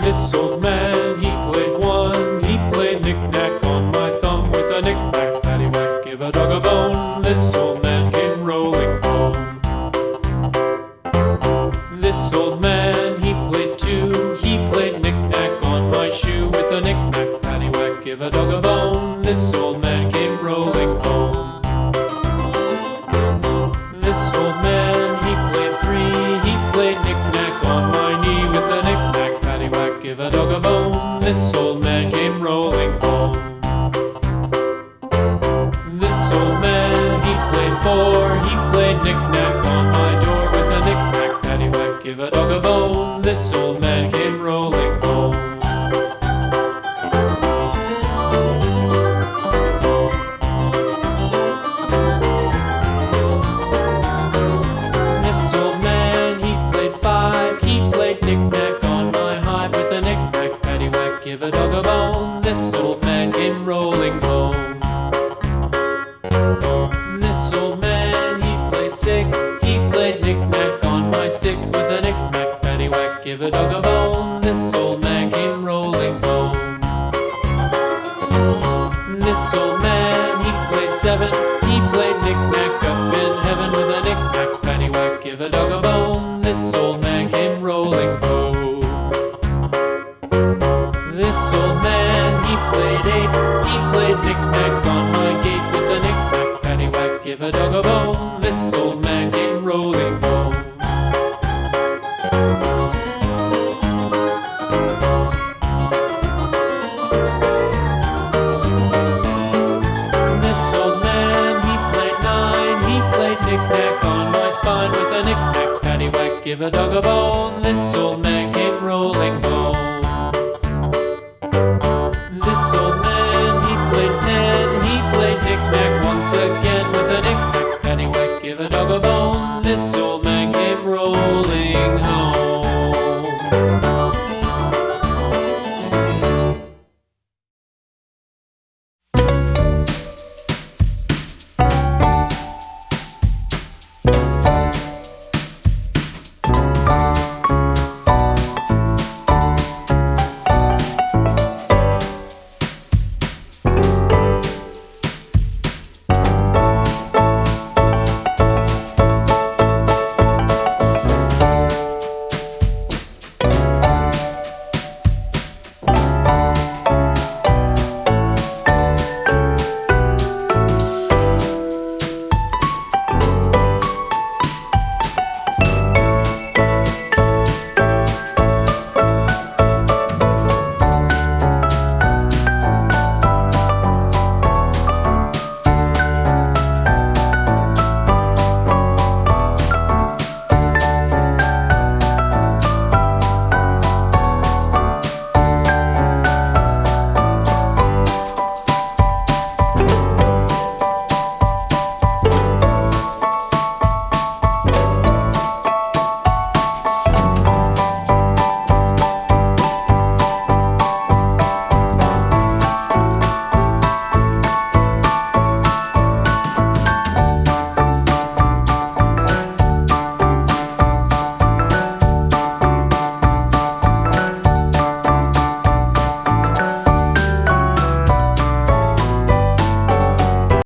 This old man, he played one. He played knick-knack on my thumb with a knick-knack, paddywhack, give a dog a bone. This old man came rolling home. This old man, he played two. He played knick-knack on my shoe with a knick-knack, paddywhack, give a dog a bone. This old man came rolling home. This old man, he played three. He played knick-knack on my knee with a knick-knack, paddywhack, give a dog a bone. This old man came rolling home. This old man, he played four. He played knick-knack on my door with a knick-knack, paddywhack, give a dog a bone. This old man came rolling home. This old man, he played five. He played knick-knack on my hive with a knick-knack, paddywhack, give a dog a bone. This old man came rolling home. This old man, he played six. He played knick-knack on my sticks with a knick-knack, paddywhack, give a dog a bone. This old man came rolling home. This old man, he played seven. He played knick-knack up in heaven with a knick-knack, paddywhack, give a dog a bone. This old man came rolling home. This old man, he played eight. He played knick-knack on my gate with a knick-knack, paddywhack, give a dog a bone. This old man came rolling home. This old man, he played nine. He played knick-knack on my spine with a knick-knack, paddywhack, give a dog a bone. This old man came rolling home. This old man, he played ten.